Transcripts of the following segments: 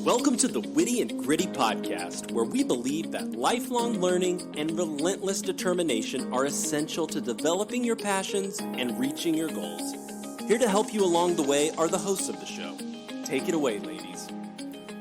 Welcome to the Witty and Gritty podcast, where we believe that lifelong learning and relentless determination are essential to developing your passions and reaching your goals. Here to help you along the way are the hosts of the show. Take it away, ladies.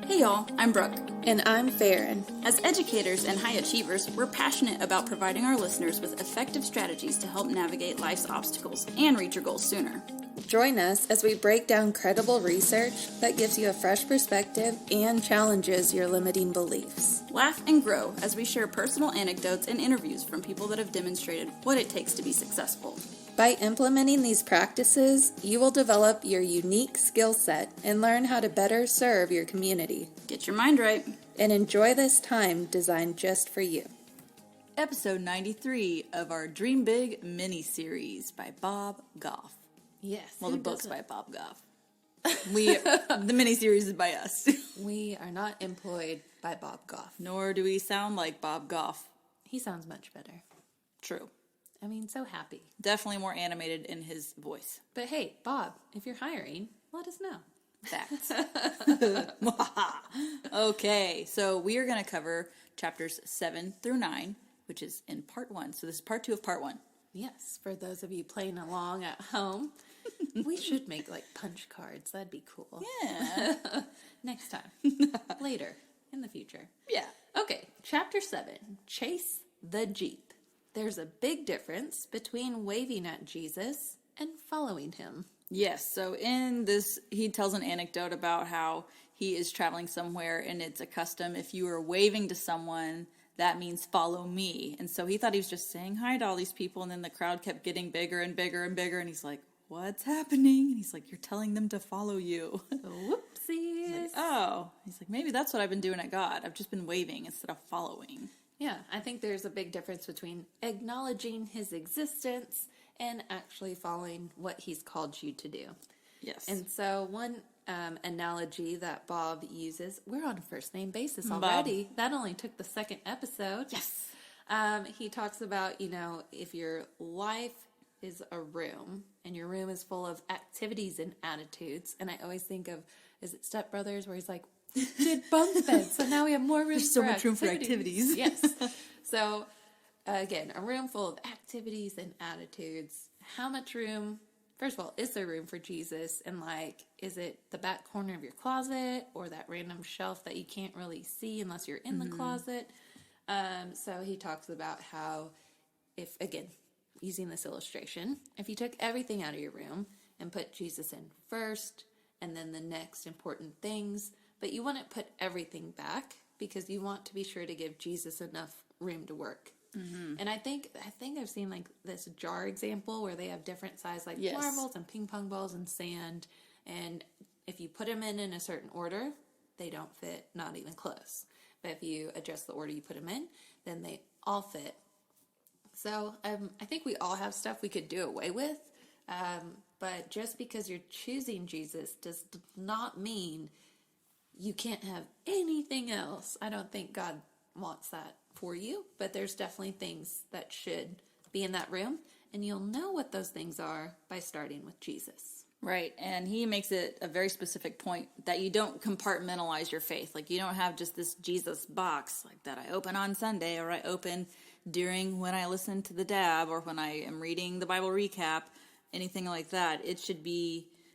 Hey y'all, I'm Brooke. And I'm Farron. As educators and high achievers, we're passionate about providing our listeners with effective strategies to help navigate life's obstacles and reach your goals sooner. Join us as we break down credible research that gives you a fresh perspective and challenges your limiting beliefs. Laugh and grow as we share personal anecdotes and interviews from people that have demonstrated what it takes to be successful. By implementing these practices, you will develop your unique skill set and learn how to better serve your community. Get your mind right. And enjoy this time designed just for you. Episode 93 of our Dream Big mini-series by Bob Goff. Yes. Well, the book's by Bob Goff. The mini-series is by us. We are not employed by Bob Goff. Nor do we sound like Bob Goff. He sounds much better. True. I mean, so happy. Definitely more animated in his voice. But hey, Bob, if you're hiring, let us know. Facts. Okay, so we are going to cover chapters 7 through 9, which is in part 1. So this is part 2 of part 1. Yes, for those of you playing along at home, we should make like punch cards. That'd be cool. Yeah. Next time. Later. In the future. Yeah. Okay, chapter 7, Chase the Jeep. There's a big difference between waving at Jesus and following him. Yes, so in this, he tells an anecdote about how he is traveling somewhere, and it's a custom, if you are waving to someone, that means follow me. And so he thought he was just saying hi to all these people, and then the crowd kept getting bigger and bigger and bigger, and he's like, what's happening? And he's like, you're telling them to follow you. Whoopsies. Like, oh. He's like, maybe that's what I've been doing at God. I've just been waving instead of following. Yeah, I think there's a big difference between acknowledging his existence and actually following what he's called you to do. Yes. And so one analogy that Bob uses, we're on a first name basis already. Bob. That only took the second episode. Yes. He talks about, if your life is a room and your room is full of activities and attitudes. And I always think of, is it Step Brothers, where he's like, did bunk beds, so now we have more room. There's so much room for activities. Yes. So, again, a room full of activities and attitudes. How much room, first of all, is there room for Jesus? And, is it the back corner of your closet or that random shelf that you can't really see unless you're in the closet? So he talks about how, if, again, using this illustration, if you took everything out of your room and put Jesus in first and then the next important things, but you wouldn't put everything back because you want to be sure to give Jesus enough room to work. Mm-hmm. And I think I've seen this jar example where they have different size marbles and ping pong balls and sand. And if you put them in a certain order, they don't fit, not even close. But if you adjust the order you put them in, then they all fit. So I think we all have stuff we could do away with. But just because you're choosing Jesus does not mean you can't have anything else. I don't think God wants that for you, but there's definitely things that should be in that room, and you'll know what those things are by starting with Jesus. Right, and he makes it a very specific point that you don't compartmentalize your faith. You don't have just this Jesus box that I open on Sunday, or I open during when I listen to the DAB, or when I am reading the Bible recap, anything like that.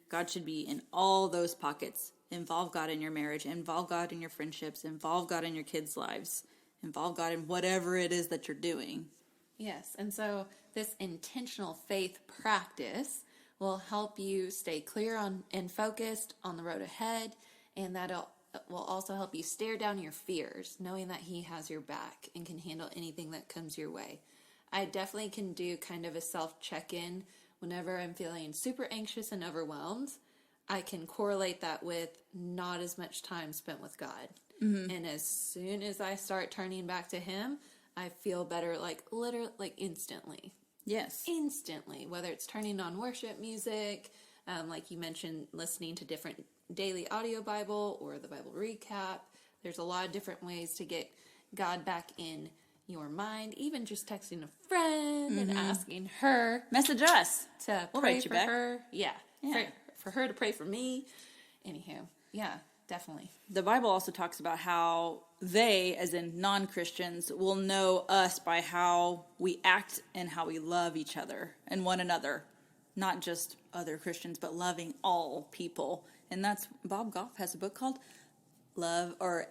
God should be in all those pockets. Involve God in your marriage, involve God in your friendships, involve God in your kids' lives, involve God in whatever it is that you're doing. Yes, and so this intentional faith practice will help you stay clear on and focused on the road ahead, and that will also help you stare down your fears, knowing that He has your back and can handle anything that comes your way. I definitely can do kind of a self-check-in whenever I'm feeling super anxious and overwhelmed. I can correlate that with not as much time spent with God. Mm-hmm. And as soon as I start turning back to Him, I feel better, literally, instantly. Yes. Instantly. Whether it's turning on worship music, like you mentioned, listening to different daily audio Bible or the Bible recap. There's a lot of different ways to get God back in your mind. Even just texting a friend and asking her. Message us. To we'll pray write you for back. her. Yeah. For her to pray for me. Anywho, yeah. definitely. The Bible also talks about how they, as in non-Christians, will know us by how we act and how we love each other and one another. Not just other Christians, but loving all people. And that's, Bob Goff has a book called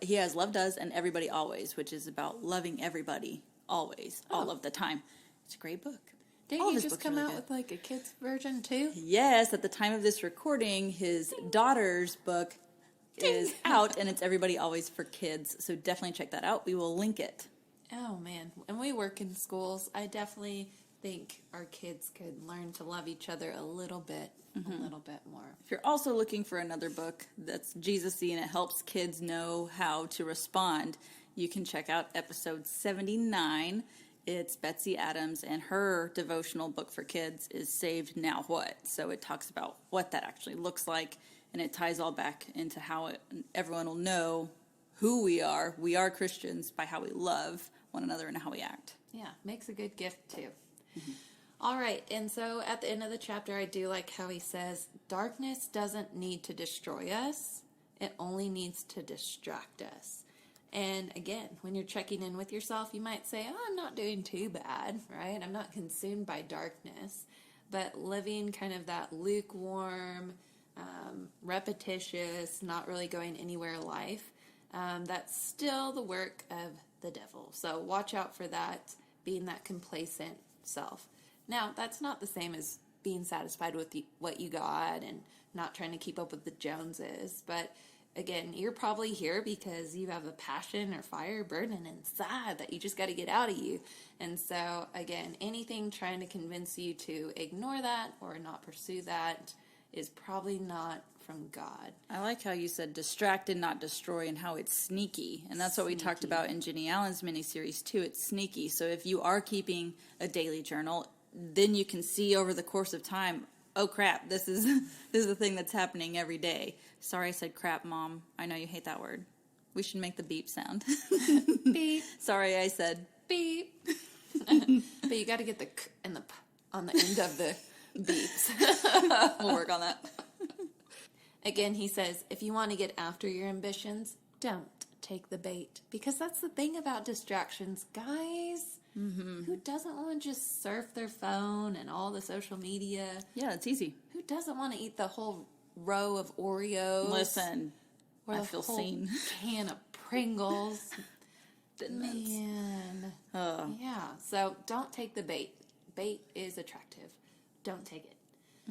he has Love Does and Everybody Always, which is about loving everybody always, all of the time. It's a great book. Didn't you just come out with like a kid's version too? Yes, at the time of this recording, his daughter's book is out, and it's Everybody Always for kids. So definitely check that out. We will link it. Oh man, when we work in schools, I definitely think our kids could learn to love each other a little bit more. If you're also looking for another book that's Jesus-y and it helps kids know how to respond, you can check out episode 79. It's Betsy Adams, and her devotional book for kids is Saved Now What? So it talks about what that actually looks like, and it ties all back into how everyone will know who we are. We are Christians by how we love one another and how we act. Yeah, makes a good gift too. Mm-hmm. All right, and so at the end of the chapter, I do like how he says, darkness doesn't need to destroy us. It only needs to distract us. And again, when you're checking in with yourself, you might say, oh, I'm not doing too bad, right? I'm not consumed by darkness. But living kind of that lukewarm, repetitious, not really going anywhere life, that's still the work of the devil. So watch out for that, being that complacent self. Now, that's not the same as being satisfied with what you got and not trying to keep up with the Joneses. But again, you're probably here because you have a passion or fire burning inside that you just got to get out of you. And so, again, anything trying to convince you to ignore that or not pursue that is probably not from God. I like how you said distracted, not destroy, and how it's sneaky. And that's what we talked about in Jenny Allen's miniseries, too. It's sneaky. So if you are keeping a daily journal, then you can see over the course of time, oh crap, this is the thing that's happening every day. Sorry I said crap, Mom. I know you hate that word. We should make the beep sound. Beep. Sorry I said beep. But you got to get the k and the p on the end of the beeps. We'll work on that. Again, he says, if you want to get after your ambitions, don't take the bait. Because that's the thing about distractions, guys. Mm-hmm. Who doesn't want to just surf their phone and all the social media? Yeah, it's easy. Who doesn't want to eat the whole row of Oreos? Listen, or I the feel whole seen. can of Pringles. Man. Yeah, so don't take the bait. Bait is attractive. Don't take it.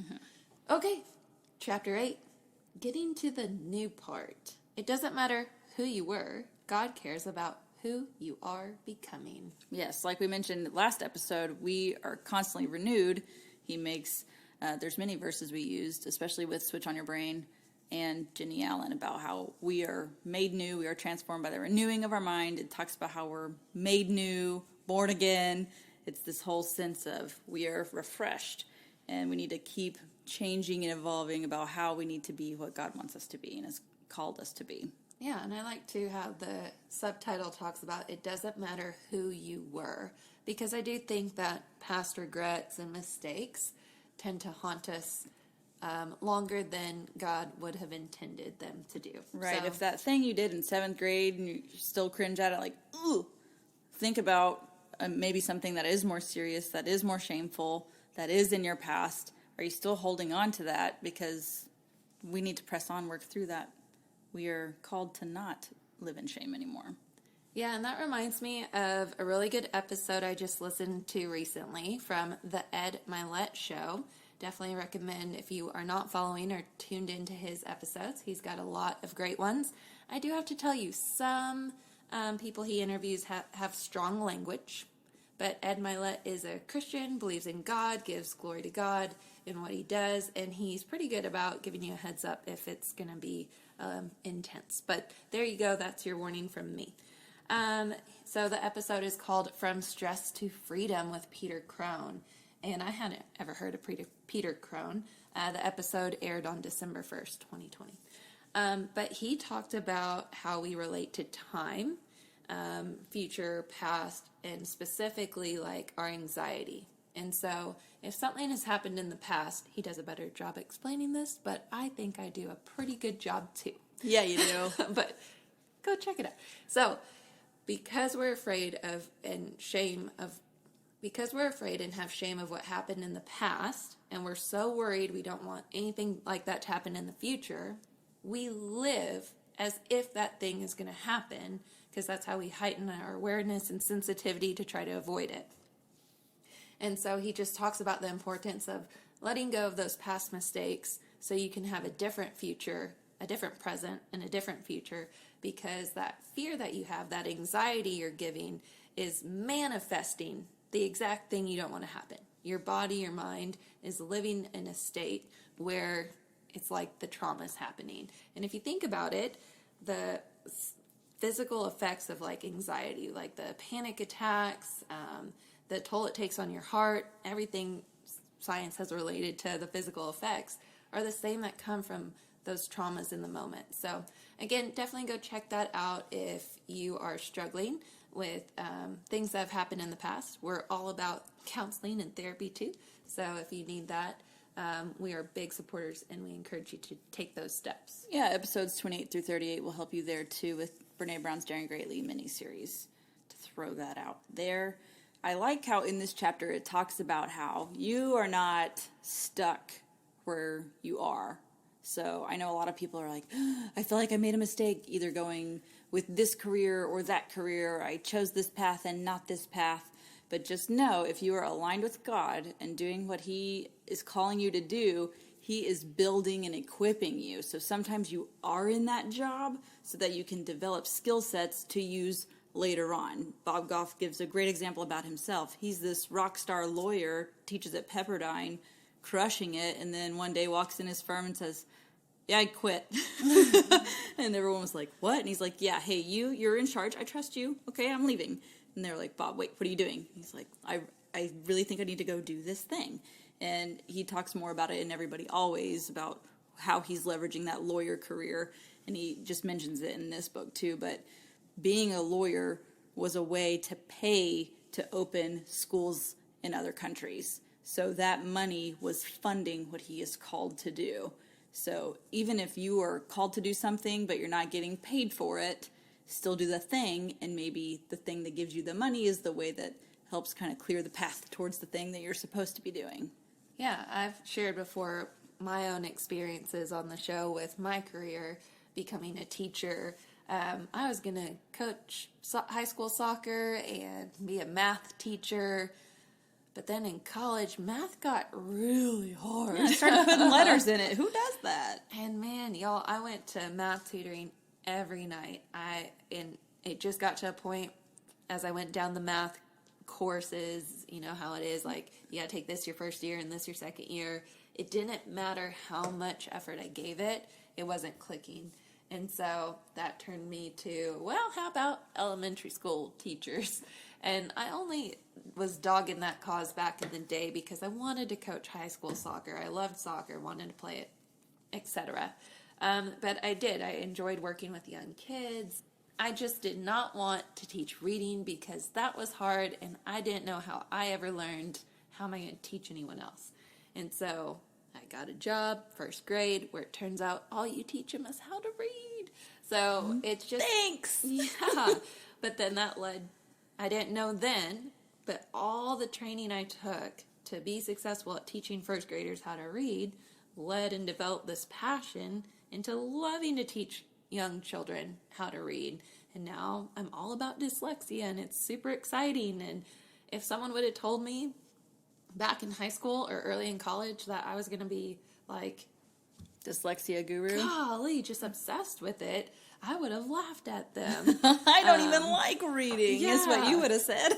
Mm-hmm. Okay, chapter 8. Getting to the new part. It doesn't matter who you were. God cares about who you are becoming. Yes, like we mentioned last episode, we are constantly renewed. He makes, there's many verses we used, especially with Switch on Your Brain and Jenny Allen, about how we are made new, we are transformed by the renewing of our mind. It talks about how we're made new, born again. It's this whole sense of we are refreshed, and we need to keep changing and evolving about how we need to be what God wants us to be and has called us to be. Yeah, and I like too how the subtitle talks about it doesn't matter who you were, because I do think that past regrets and mistakes tend to haunt us longer than God would have intended them to do. Right, So, if that thing you did in 7th grade and you still cringe at it, like, ooh, think about maybe something that is more serious, that is more shameful, that is in your past. Are you still holding on to that? Because we need to press on, work through that. We are called to not live in shame anymore. yeah, and that reminds me of a really good episode I just listened to recently from the Ed Milet Show. Definitely recommend if you are not following or tuned into his episodes. He's got a lot of great ones. I do have to tell you, some people he interviews have strong language, but Ed Milet is a Christian, believes in God, gives glory to God in what he does, and he's pretty good about giving you a heads up if it's going to be intense. But there you go. That's your warning from me. So the episode is called From Stress to Freedom with Peter Crone. And I hadn't ever heard of Peter Crone. The episode aired on December 1st, 2020. But he talked about how we relate to time, future, past, and specifically like our anxiety. And so if something has happened in the past, he does a better job explaining this, but I think I do a pretty good job too. Yeah, you do. But go check it out. So, because we're afraid of because we're afraid and have shame of what happened in the past, and we're so worried we don't want anything like that to happen in the future, we live as if that thing is going to happen, because that's how we heighten our awareness and sensitivity to try to avoid it. And so he just talks about the importance of letting go of those past mistakes so you can have a different future, a different present, and a different future, because that fear that you have, that anxiety you're giving, is manifesting the exact thing you don't want to happen. Your body, your mind is living in a state where it's like the trauma's happening. And if you think about it, the physical effects of like anxiety, like the panic attacks, the toll it takes on your heart, everything science has related to the physical effects are the same that come from those traumas in the moment. So again, definitely go check that out if you are struggling with things that have happened in the past. We're all about counseling and therapy too. So if you need that, we are big supporters and we encourage you to take those steps. Yeah, episodes 28 through 38 will help you there too with Brene Brown's Daring Greatly miniseries, to throw that out there. I like how in this chapter it talks about how you are not stuck where you are. So I know a lot of people are like, I feel like I made a mistake either going with this career or that career. I chose this path and not this path. But just know, if you are aligned with God and doing what He is calling you to do, He is building and equipping you. So sometimes you are in that job so that you can develop skill sets to use later on. Bob Goff gives a great example about himself. He's this rock star lawyer, teaches at Pepperdine, crushing it, and then one day walks in his firm and says, yeah, I quit. And everyone was like, what? And he's like, yeah, hey, you're in charge. I trust you. Okay, I'm leaving. And they're like, Bob, wait, what are you doing? He's like, I really think I need to go do this thing. And he talks more about it in Everybody Always, about how he's leveraging that lawyer career. And he just mentions it in this book too. But being a lawyer was a way to pay to open schools in other countries. So that money was funding what he is called to do. So even if you are called to do something, but you're not getting paid for it, still do the thing, and maybe the thing that gives you the money is the way that helps kind of clear the path towards the thing that you're supposed to be doing. Yeah, I've shared before my own experiences on the show with my career, becoming a teacher. I was going to coach high school soccer and be a math teacher. But then in college, math got really hard. Yeah, I started putting letters in it. Who does that? And man, y'all, I went to math tutoring every night. And it just got to a point as I went down the math courses, you know how it is, like you gotta take this your first year and this your second year. It didn't matter how much effort I gave it, it wasn't clicking. And so that turned me to, well, how about elementary school teachers? And I only was dogging that cause back in the day because I wanted to coach high school soccer. I loved soccer, wanted to play it, etc. But I did. I enjoyed working with young kids. I just did not want to teach reading because that was hard, and I didn't know how I ever learned. How am I going to teach anyone else? And so I got a job, first grade, where it turns out all you teach them is how to read. So it's just... Thanks! Yeah. But then that led... I didn't know then, but all the training I took to be successful at teaching first graders how to read led and developed this passion into loving to teach young children how to read. And now I'm all about dyslexia, and it's super exciting. And if someone would have told me back in high school or early in college that I was going to be like dyslexia guru, golly, just obsessed with it, I would have laughed at them. I don't even like reading, is what you would have said.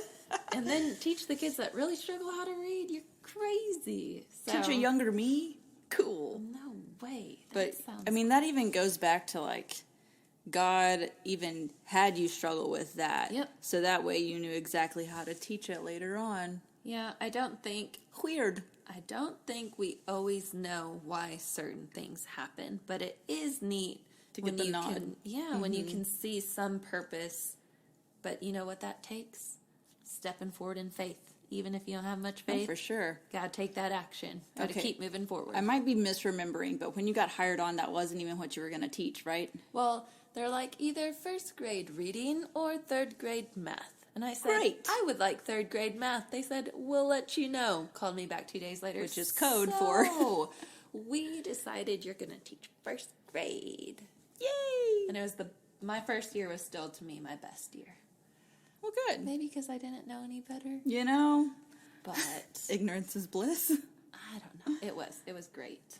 And then teach the kids that really struggle how to read. You're crazy. So, teach a younger me? Cool. No way. But, I mean, that even goes back to, like, God even had you struggle with that. Yep. So that way you knew exactly how to teach it later on. Yeah, I don't think we always know why certain things happen, but it is neat to get the nod. When you can see some purpose. But you know what that takes? Stepping forward in faith even if you don't have much faith. Oh, for sure. Gotta take that action. Gotta keep moving forward. I might be misremembering, but when you got hired on, that wasn't even what you were going to teach, right? Well, they're like either first grade reading or third grade math. And I said, Great. I would like third grade math. They said, we'll let you know. Called me back 2 days later. Which is code for... we decided you're going to teach first grade. Yay! And it was my first year was still, to me, my best year. Well, good. Maybe because I didn't know any better. You know? But... ignorance is bliss. I don't know. It was great.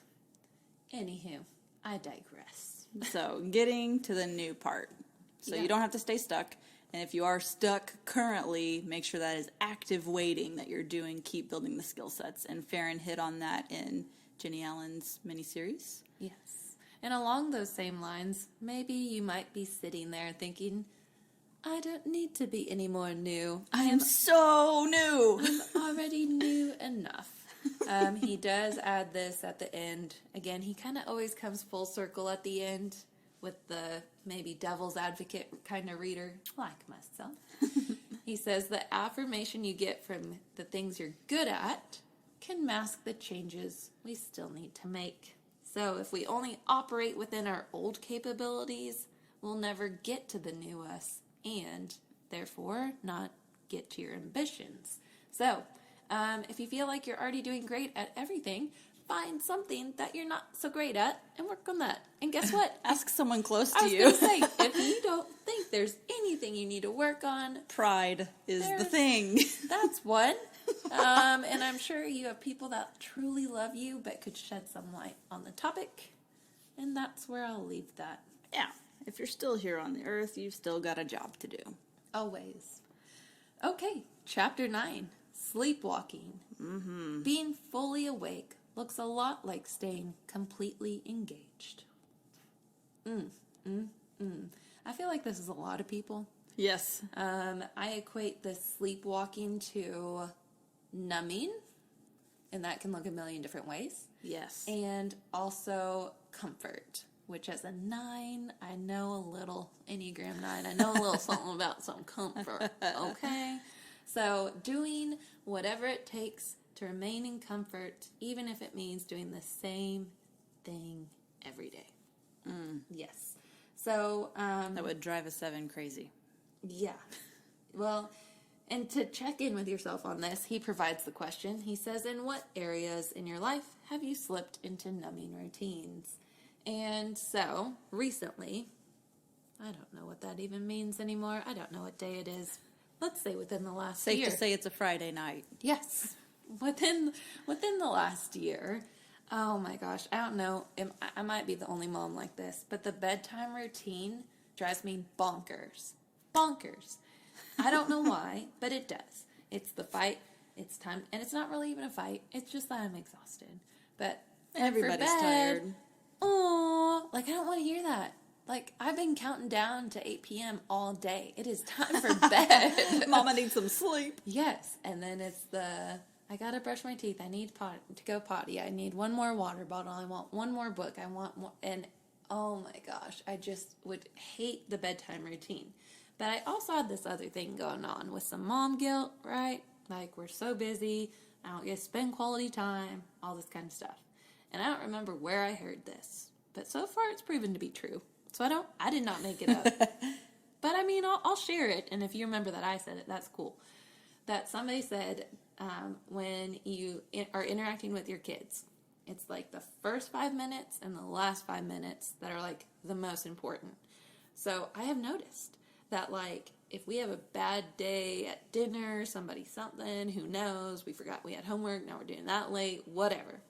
Anywho, I digress. So, getting to the new part. So you don't have to stay stuck. And if you are stuck currently, make sure that is active waiting that you're doing. Keep building the skill sets. And Farron hit on that in Jenny Allen's miniseries. Yes. And along those same lines, maybe you might be sitting there thinking, I don't need to be any more new. I am so new. I'm already new enough. He does add this at the end. Again, he kind of always comes full circle at the end with the maybe devil's advocate kind of reader, like myself. He says the affirmation you get from the things you're good at can mask the changes we still need to make. So if we only operate within our old capabilities, we'll never get to the new us and therefore not get to your ambitions. So if you feel like you're already doing great at everything, find something that you're not so great at and work on that. And guess what? Ask someone close to you. I was going to say, if you don't think there's anything you need to work on, pride is the thing. That's one. And I'm sure you have people that truly love you but could shed some light on the topic. And that's where I'll leave that. Yeah. If you're still here on the earth, you've still got a job to do. Always. Okay, chapter 9, sleepwalking. Mm-hmm. Being fully awake looks a lot like staying completely engaged. I feel like this is a lot of people. Yes. I equate this sleepwalking to numbing, and that can look a million different ways. Yes. And also comfort, which as a 9, I know a little, Enneagram 9, I know a little something about some comfort, okay? So doing whatever it takes to remain in comfort, even if it means doing the same thing every day. Yes. So... that would drive a 7 crazy. Yeah. Well, and to check in with yourself on this, he provides the question. He says, in what areas in your life have you slipped into numbing routines? And so, recently, I don't know what that even means anymore. I don't know what day it is. Let's say within the last year. Safe to say it's a Friday night. Yes. Within the last year, oh my gosh, I don't know, I might be the only mom like this, but the bedtime routine drives me bonkers. Bonkers. I don't know why, but it does. It's the fight, it's time, and it's not really even a fight, it's just that I'm exhausted. But everybody's tired. Oh, like I don't want to hear that. Like, I've been counting down to 8 p.m. all day. It is time for bed. Mama needs some sleep. Yes, and then it's I gotta brush my teeth. I need to go potty. I need one more water bottle. I want one more book. I want more. And oh my gosh, I just would hate the bedtime routine. But I also had this other thing going on with some mom guilt, right? Like, we're so busy. I don't get to spend quality time, all this kind of stuff. And I don't remember where I heard this. But so far, it's proven to be true. So I did not make it up. But I mean, I'll share it. And if you remember that I said it, that's cool. That somebody said, when you are interacting with your kids, it's like the first 5 minutes and the last 5 minutes that are like the most important. So I have noticed that, like, if we have a bad day at dinner, somebody something, who knows, we forgot we had homework, now we're doing that late, whatever.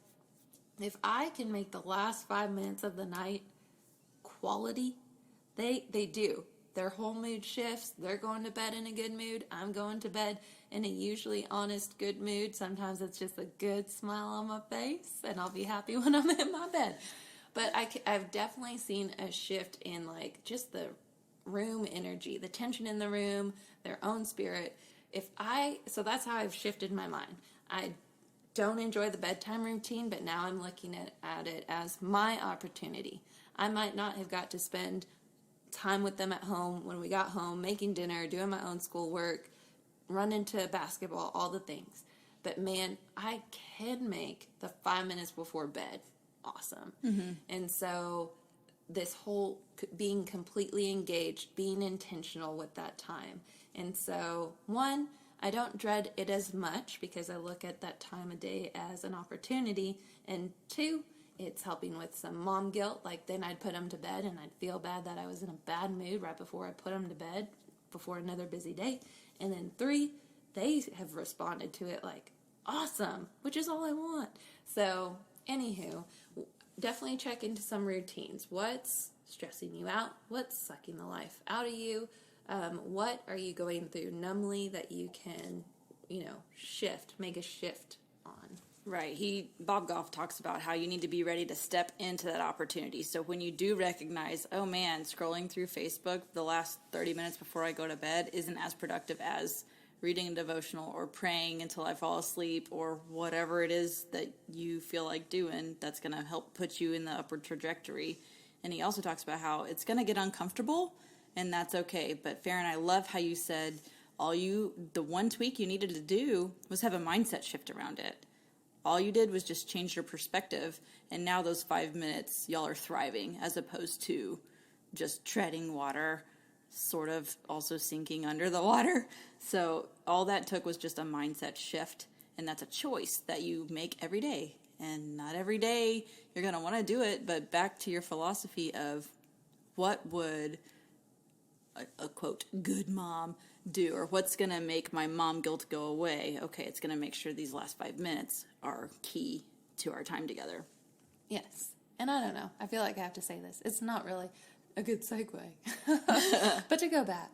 If I can make the last 5 minutes of the night quality, they do. Their whole mood shifts. They're going to bed in a good mood. I'm going to bed in a usually honest, good mood. Sometimes it's just a good smile on my face, and I'll be happy when I'm in my bed. But I've definitely seen a shift in, like, just the room energy, the tension in the room, their own spirit. So that's how I've shifted my mind. I don't enjoy the bedtime routine, but now I'm looking at it as my opportunity. I might not have got to spend time with them at home when we got home, making dinner, doing my own schoolwork, run into basketball, all the things. But man, I can make the 5 minutes before bed awesome. And so this whole being completely engaged, being intentional with that time. And so, one, I don't dread it as much because I look at that time of day as an opportunity. And two, it's helping with some mom guilt. Like then I'd put them to bed and I'd feel bad that I was in a bad mood right before I put them to bed before another busy day. And then three, they have responded to it like, awesome, which is all I want. So, anywho, definitely check into some routines. What's stressing you out? What's sucking the life out of you? What are you going through numbly that you can, make a shift on? Right. Bob Goff talks about how you need to be ready to step into that opportunity. So when you do recognize, oh man, scrolling through Facebook the last 30 minutes before I go to bed isn't as productive as reading a devotional or praying until I fall asleep or whatever it is that you feel like doing, that's going to help put you in the upward trajectory. And he also talks about how it's going to get uncomfortable, and that's okay. But Farron, I love how you said the one tweak you needed to do was have a mindset shift around it. All you did was just change your perspective, and now those 5 minutes, y'all are thriving, as opposed to just treading water, sort of also sinking under the water. So all that took was just a mindset shift, and that's a choice that you make every day. And not every day you're going to want to do it, but back to your philosophy of what would a quote, good mom do, or what's going to make my mom guilt go away? Okay, it's going to make sure these last 5 minutes are key to our time together. Yes. And I don't know. I feel like I have to say this. It's not really a good segue. But to go back.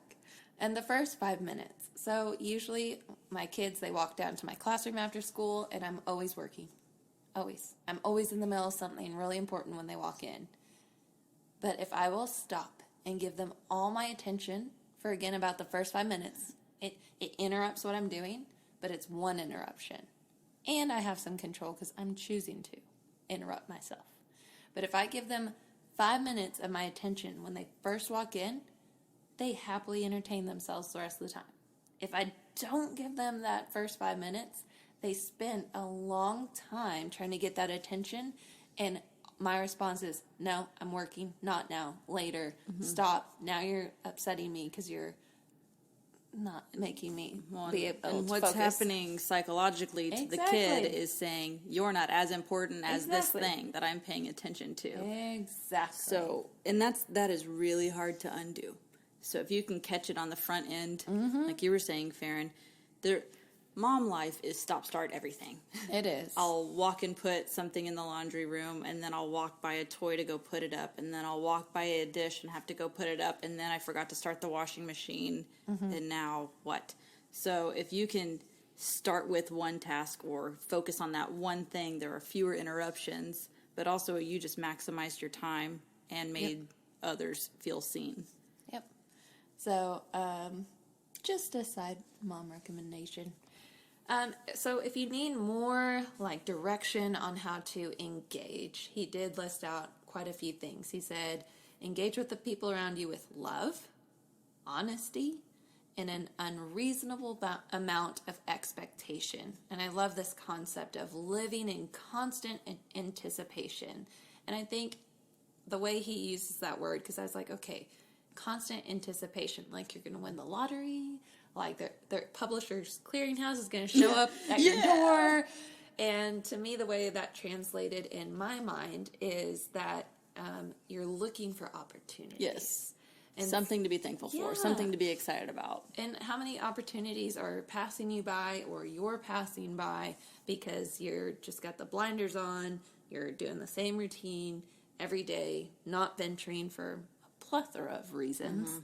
And the first 5 minutes. So usually my kids, they walk down to my classroom after school, and I'm always working. Always. I'm always in the middle of something really important when they walk in. But if I will stop and give them all my attention for, again, about the first 5 minutes, it interrupts what I'm doing, but it's one interruption. And I have some control because I'm choosing to interrupt myself. But if I give them 5 minutes of my attention when they first walk in, they happily entertain themselves the rest of the time. If I don't give them that first 5 minutes, they spend a long time trying to get that attention, and my response is, no, I'm working, not now, later, stop, now you're upsetting me because you're not making me be able to what's focus. Happening psychologically to the kid is saying, you're not as important as this thing that I'm paying attention to. Exactly. So, and that is really hard to undo. So if you can catch it on the front end, like you were saying, Farron, mom life is stop-start everything. It is. I'll walk and put something in the laundry room, and then I'll walk by a toy to go put it up, and then I'll walk by a dish and have to go put it up, and then I forgot to start the washing machine, and now what? So if you can start with one task or focus on that one thing, there are fewer interruptions, but also you just maximized your time and made others feel seen. Yep. So, just a side mom recommendation. So if you need more like direction on how to engage, he did list out quite a few things. He said, engage with the people around you with love, honesty, and an unreasonable amount of expectation. And I love this concept of living in constant anticipation. And I think the way he uses that word, because I was like, okay, constant anticipation, like you're going to win the lottery, like their publisher's clearinghouse is going to show up at your door. And to me, the way that translated in my mind is that you're looking for opportunities. Yes. And something to be thankful for, something to be excited about. And how many opportunities are passing you by, or you're passing by because you're just got the blinders on, you're doing the same routine every day, not venturing for a plethora of reasons.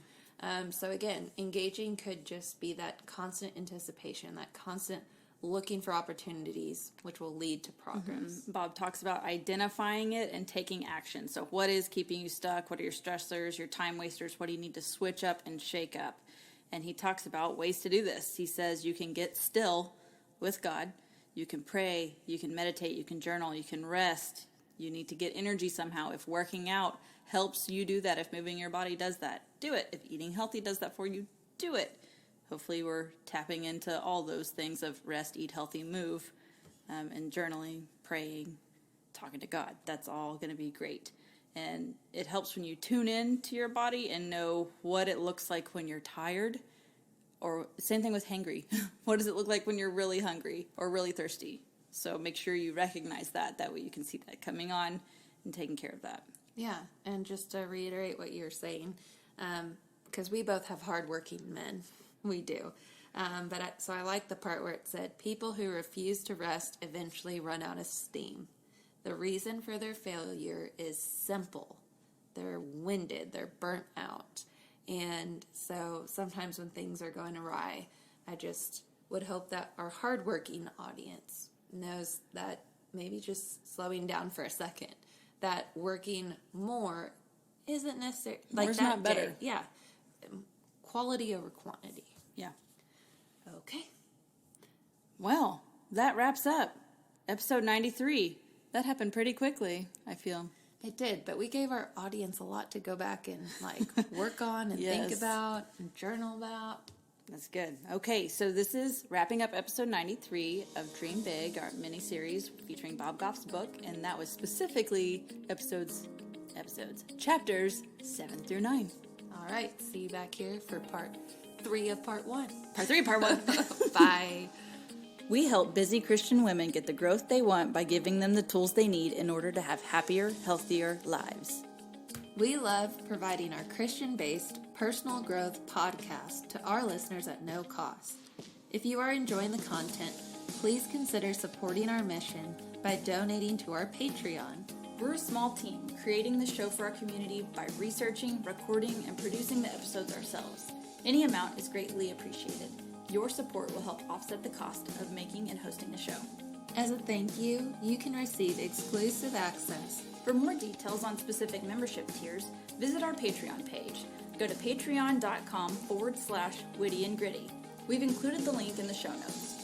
So again, engaging could just be that constant anticipation, that constant looking for opportunities, which will lead to progress. Bob talks about identifying it and taking action. So what is keeping you stuck? What are your stressors, your time wasters? What do you need to switch up and shake up? And he talks about ways to do this. He says you can get still with God. You can pray. You can meditate. You can journal. You can rest. You need to get energy somehow. If working out helps you do that, if moving your body does that, do it. If eating healthy does that for you, do it. hopefully we're tapping into all those things of rest, eat healthy, move, and journaling, praying, talking to God. That's all going to be great. And it helps when you tune in to your body and know what it looks like when you're tired. Or same thing with hangry. What does it look like when you're really hungry or really thirsty? So make sure you recognize that. That way you can see that coming on and taking care of that. Yeah, and just to reiterate what you're saying, because we both have hardworking men. We do. So I like the part where it said, people who refuse to rest eventually run out of steam. The reason for their failure is simple. They're winded. They're burnt out. And so sometimes when things are going awry, I just would hope that our hardworking audience knows that maybe just slowing down for a second, that working more isn't necessary. More's that not better. day, yeah. Quality over quantity. Yeah. Okay. Well, that wraps up episode 93. That happened pretty quickly, I feel. It did, but we gave our audience a lot to go back and work on and Yes. think about and journal about. That's good. Okay, so this is wrapping up episode 93 of Dream Big, our mini-series featuring Bob Goff's book, and that was specifically chapters 7 through 9. All right, see you back here for part 3 of part 1. Part 3, part 1. Bye. We help busy Christian women get the growth they want by giving them the tools they need in order to have happier, healthier lives. We love providing our Christian-based personal growth podcast to our listeners at no cost. If you are enjoying the content, please consider supporting our mission by donating to our Patreon. We're a small team creating the show for our community by researching, recording, and producing the episodes ourselves. Any amount is greatly appreciated. Your support will help offset the cost of making and hosting the show. As a thank you, you can receive exclusive access. For more details on specific membership tiers, visit our Patreon page. Go to patreon.com/witty and gritty. We've included the link in the show notes.